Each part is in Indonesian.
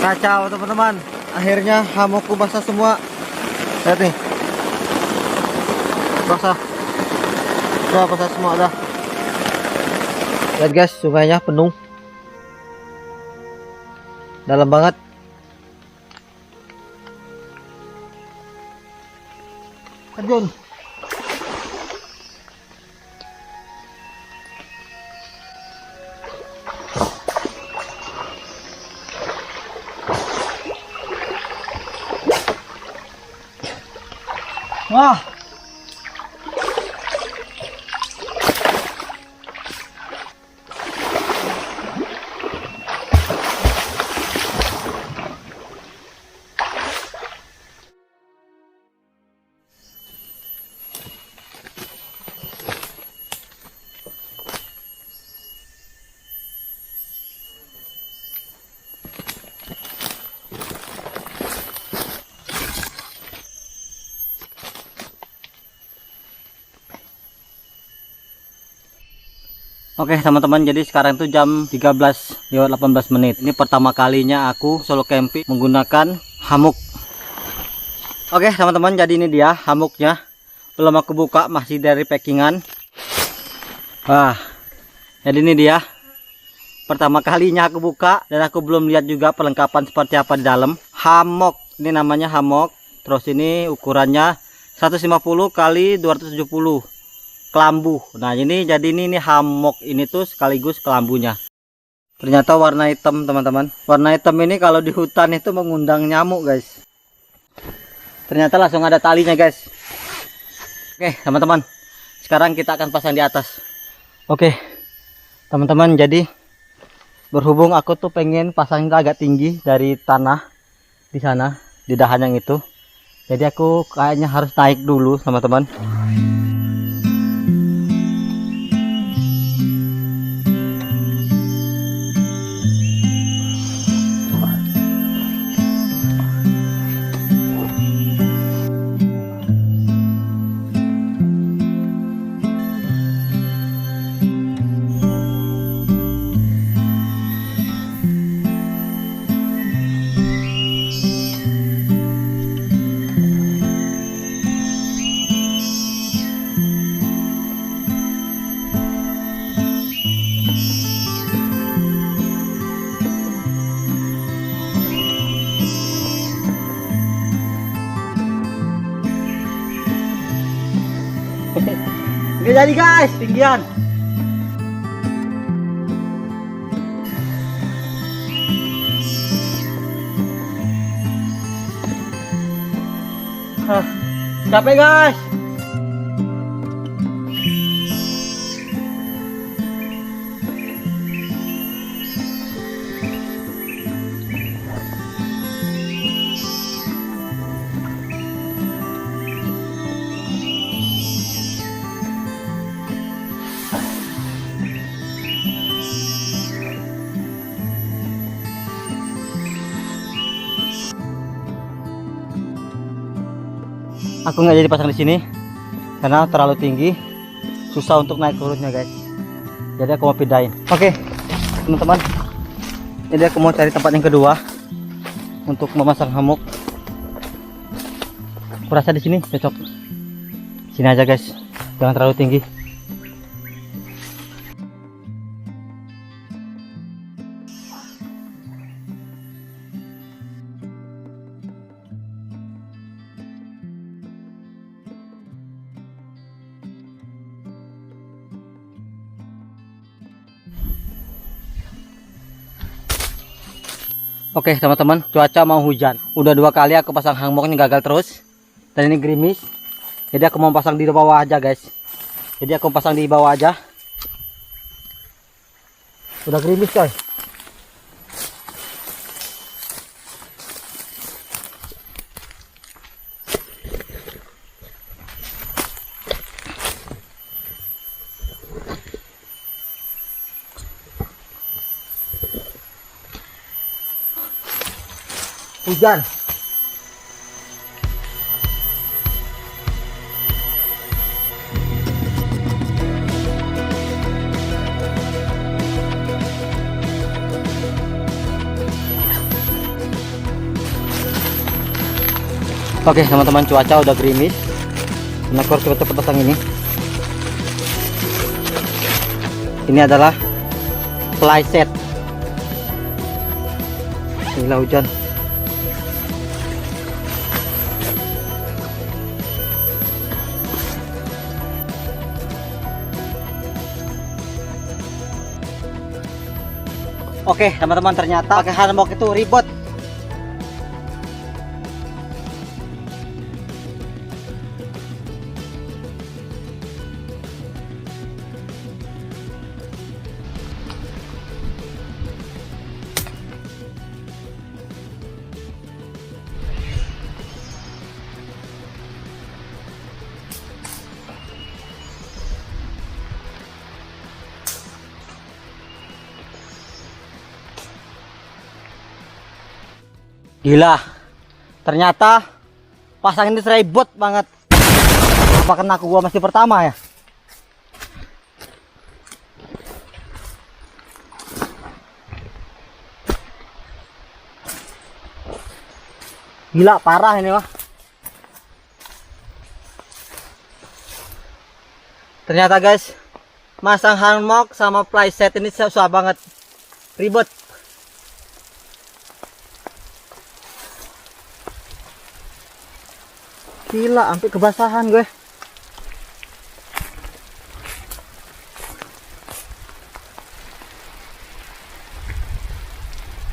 Kacau teman-teman. Akhirnya hamokku basah semua. Lihat nih. Basah. Udah basah semua dah. Lihat guys, sungainya penuh. Dalam banget. Terjun. Wah. Oke teman-teman, jadi sekarang itu jam 13:18. Ini pertama kalinya aku solo camping menggunakan hammock. Oke teman-teman, jadi ini dia hammocknya. Belum aku buka, masih dari packingan. Wah, jadi ini dia pertama kalinya aku buka, dan aku belum lihat juga perlengkapan seperti apa di dalam. Hammock, ini namanya hammock. Terus ini ukurannya 150 kali 270 kelambu. Nah ini jadi ini hammock ini tuh sekaligus kelambunya. Ternyata warna hitam teman-teman. Warna hitam ini kalau di hutan itu mengundang nyamuk guys. Ternyata langsung ada talinya guys. Oke teman-teman, sekarang kita akan pasang di atas. Oke teman-teman, jadi berhubung aku tuh pengen pasangnya agak tinggi dari tanah di sana, di dahan yang itu. Jadi aku kayaknya harus naik dulu teman-teman. Oke jadi guys, tinggian. Capek guys. Aku nggak jadi pasang di sini karena terlalu tinggi, susah untuk naik turunnya guys. Jadi aku mau pindahin. Oke teman-teman, jadi aku mau cari tempat yang kedua untuk memasang hammock. Aku rasa di sini cocok. Sini aja guys, jangan terlalu tinggi. Oke teman-teman, cuaca mau hujan. Udah 2 kali aku pasang hammocknya gagal terus. Dan ini gerimis. Jadi aku mau pasang di bawah aja guys. Jadi aku pasang di bawah aja. Udah gerimis coy. Hujan. Oke teman-teman, cuaca udah gerimis. Aku harus cepet-cepet pasang ini. Ini adalah fly set. Gila hujan. Oke teman-teman, ternyata pakai hanbok itu ribet. Gila, ternyata pasang ini ribet banget. Apa kena gua masih pertama ya? Gila parah ini mah. Ternyata guys, masang hanbok sama fly set ini susah banget, ribet. Gila, sampai kebasahan gue.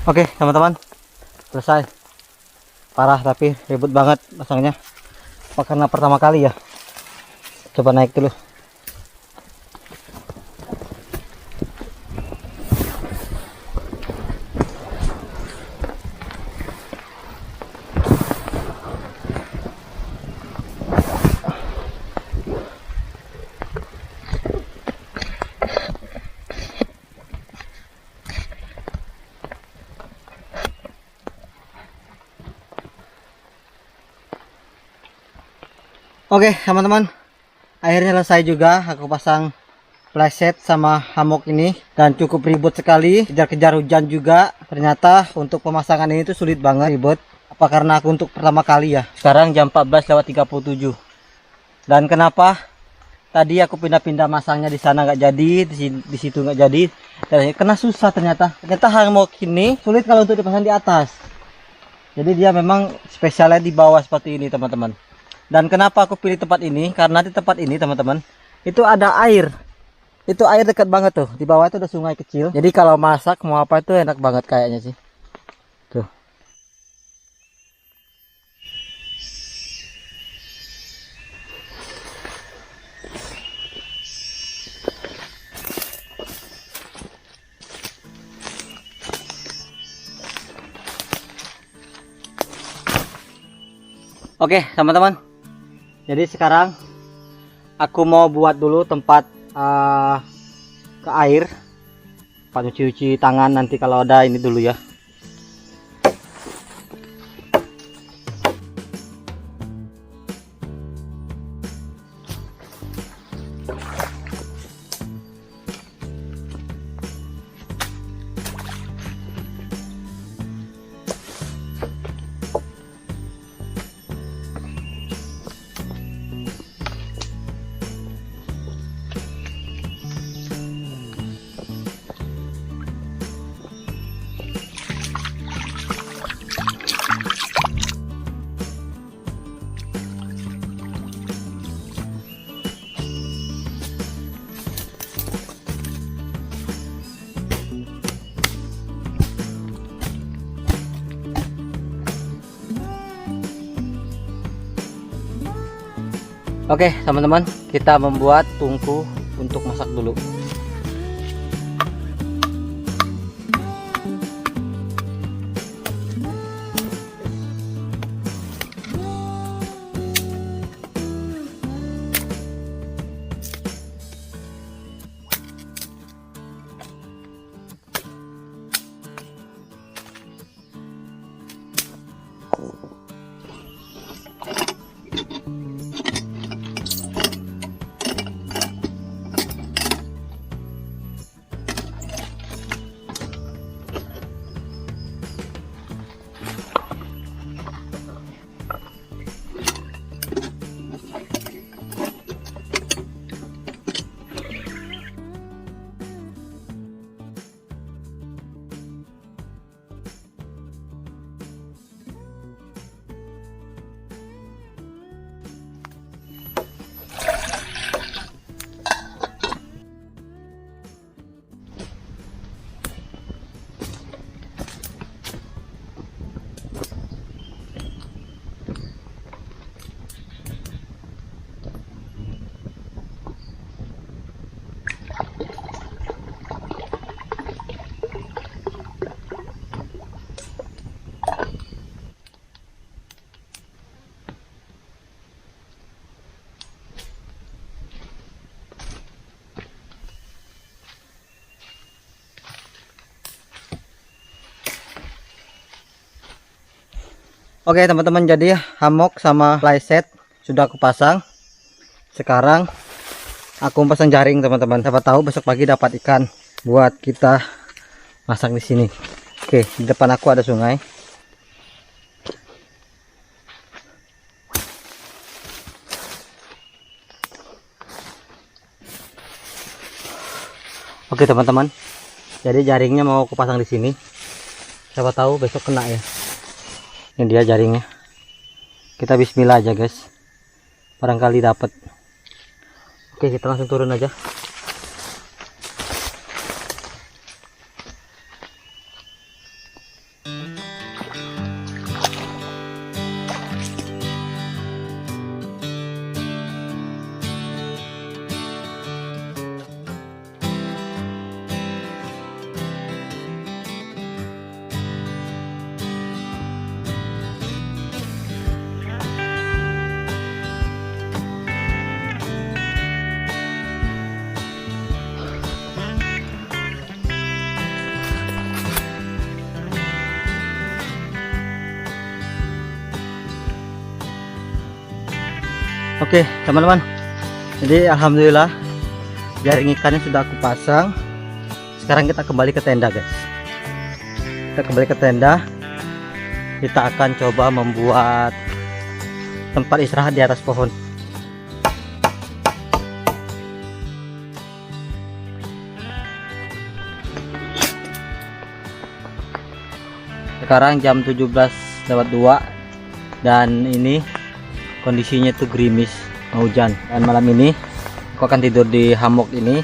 Oke teman-teman, selesai. Parah tapi ribet banget pasangnya. Apa karena pertama kali ya? Coba naik dulu. Oke teman-teman, akhirnya selesai juga aku pasang flashset sama hammock ini, dan cukup ribet sekali, kejar-kejar hujan juga. Ternyata untuk pemasangan ini tuh sulit banget, ribet. Apa karena aku untuk pertama kali ya. Sekarang jam 14:37. Dan kenapa tadi aku pindah-pindah masangnya di sana nggak jadi, di situ nggak jadi, dan kena susah ternyata. Ternyata hammock ini sulit kalau untuk dipasang di atas. Jadi dia memang spesialnya di bawah seperti ini teman-teman. Dan kenapa aku pilih tempat ini? Karena di tempat ini teman-teman, itu ada air. Itu air dekat banget tuh. Di bawah itu ada sungai kecil. Jadi kalau masak mau apa itu enak banget kayaknya sih. Tuh. Oke teman-teman, jadi sekarang aku mau buat dulu tempat ke air, tempat cuci tangan nanti kalau ada ini dulu ya. Oke teman-teman, kita membuat tungku untuk masak dulu. Oke teman-teman, jadi hammock sama playset sudah aku pasang. Sekarang aku pasang jaring teman-teman. Siapa tahu besok pagi dapat ikan buat kita masak di sini. Oke, di depan aku ada sungai. Oke teman-teman, jadi jaringnya mau aku pasang di sini. Siapa tahu besok kena ya. Ini dia jaringnya. Kita bismillah aja guys. Barangkali dapat. Oke, kita langsung turun aja. Oke teman-teman, jadi alhamdulillah jaring ikannya sudah aku pasang. Sekarang kita kembali ke tenda guys. Kita kembali ke tenda. Kita akan coba membuat tempat istirahat di atas pohon. Sekarang jam 17:02 dan ini kondisinya tuh gerimis, mau hujan. Dan malam ini aku akan tidur di hammock ini,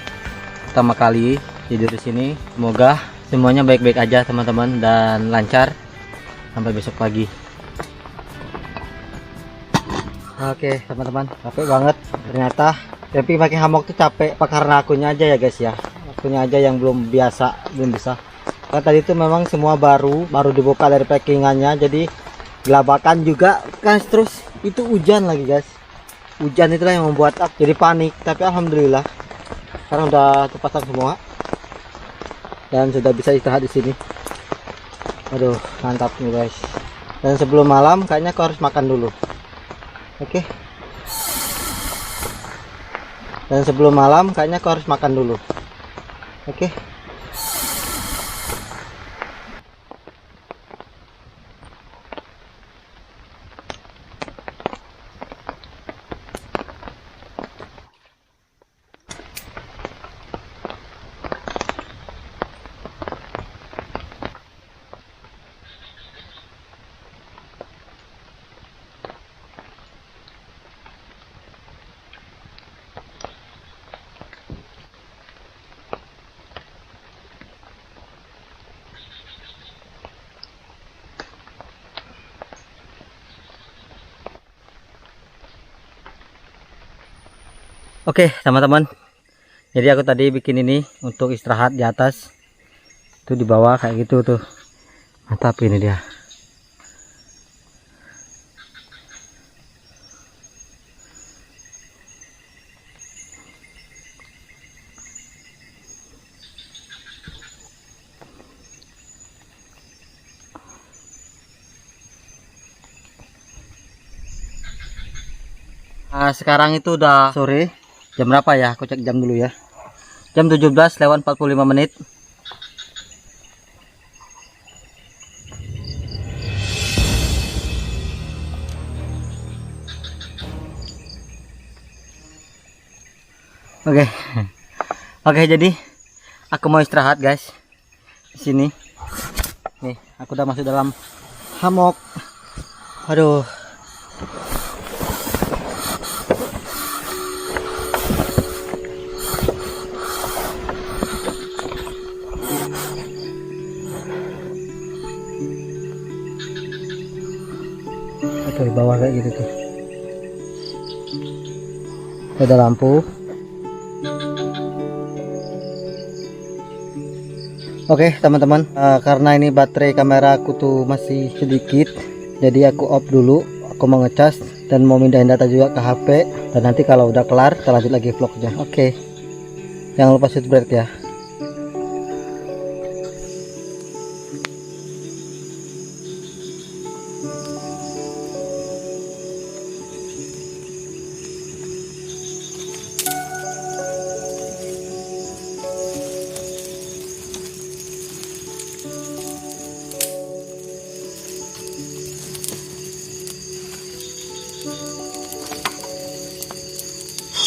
pertama kali tidur di sini. Semoga semuanya baik-baik aja teman-teman dan lancar sampai besok pagi. Oke teman-teman, capek banget ternyata. Tapi pakai hammock tuh capek apa karena akunya aja ya guys ya. Akunya aja yang belum biasa, belum bisa. Karena tadi itu memang semua baru dibuka dari packingannya, jadi gelabakan juga kan. Terus itu hujan lagi guys, hujan itulah yang membuat aku jadi panik. Tapi alhamdulillah sekarang udah terpasang semua dan sudah bisa istirahat di sini. Aduh mantap nih guys. Dan sebelum malam kayaknya aku harus makan dulu. Oke. Dan sebelum malam kayaknya aku harus makan dulu. Oke. Oke teman-teman, jadi aku tadi bikin ini untuk istirahat di atas, itu di bawah kayak gitu tuh. Mantap ini dia. Nah, sekarang itu udah sore. Jam berapa ya? Aku cek jam dulu ya. Jam 17:45. Oke. Oke, jadi aku mau istirahat, guys. Di sini. Nih, aku udah masuk dalam hammock. Aduh. Tuh di bawah kayak gitu tuh. Ada lampu. Oke teman-teman, karena ini baterai kamera aku tuh masih sedikit, jadi aku off dulu. Aku mau ngecas dan mau mindahin data juga ke HP. Dan nanti kalau udah kelar kita lanjut lagi vlognya. Oke, jangan lupa subscribe ya.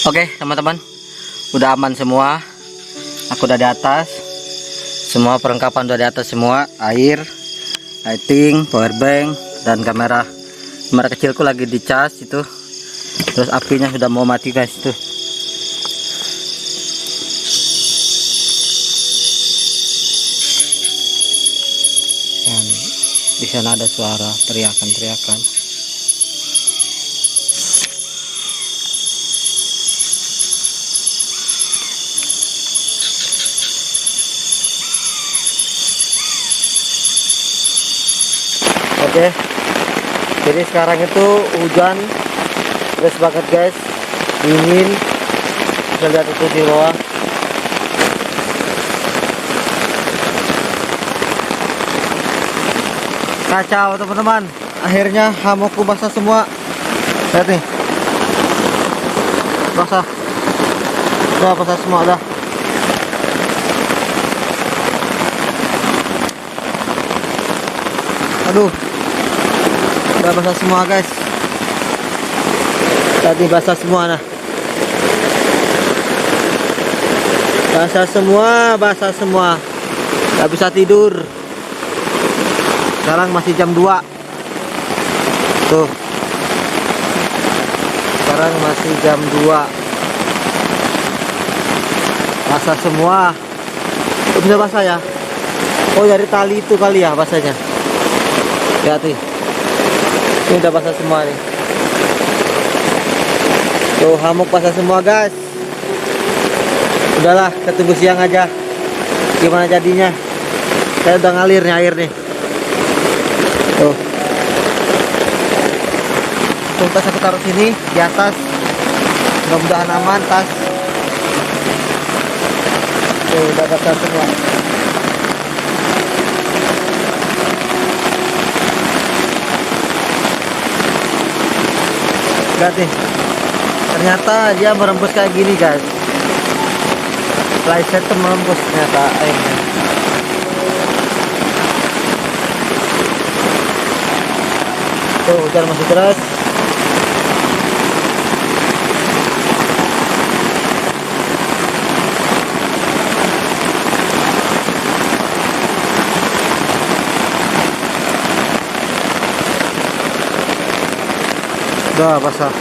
Oke teman-teman, udah aman semua. Aku udah di atas, semua perlengkapan udah di atas semua. Air, lighting, powerbank, dan kamera kecilku lagi dicas itu. Terus apinya sudah mau mati guys tuh. Dan di sana ada suara teriakan-teriakan. Oke, jadi sekarang itu hujan deras banget guys, dingin. Bisa lihat itu di bawah. Kacau teman-teman, akhirnya hamukku basah semua. Lihat nih, basah, udah basah semua dah. Aduh, udah basah semua guys. Tadi basah semua nah. Basah semua. Gak bisa tidur. Sekarang masih jam 2. Tuh. Sekarang masih jam 2. Basah semua. Oh, bisa basah ya? Oh, dari tali itu kali ya basahnya. Lihat nih. Ini udah basah semua nih. Tuh, hamuk basah semua guys. Udahlah, kita tunggu siang aja gimana jadinya. Saya udah ngalir nih air nih. Tuh, tas aku taruh sini di atas, mudah-mudahan aman tas. Tuh, udah basah semua. Lihat nih, ternyata dia merembus kayak gini guys. Playset tuh merembus ternyata airnya. Tuh, hujan masih deras. Udah basah.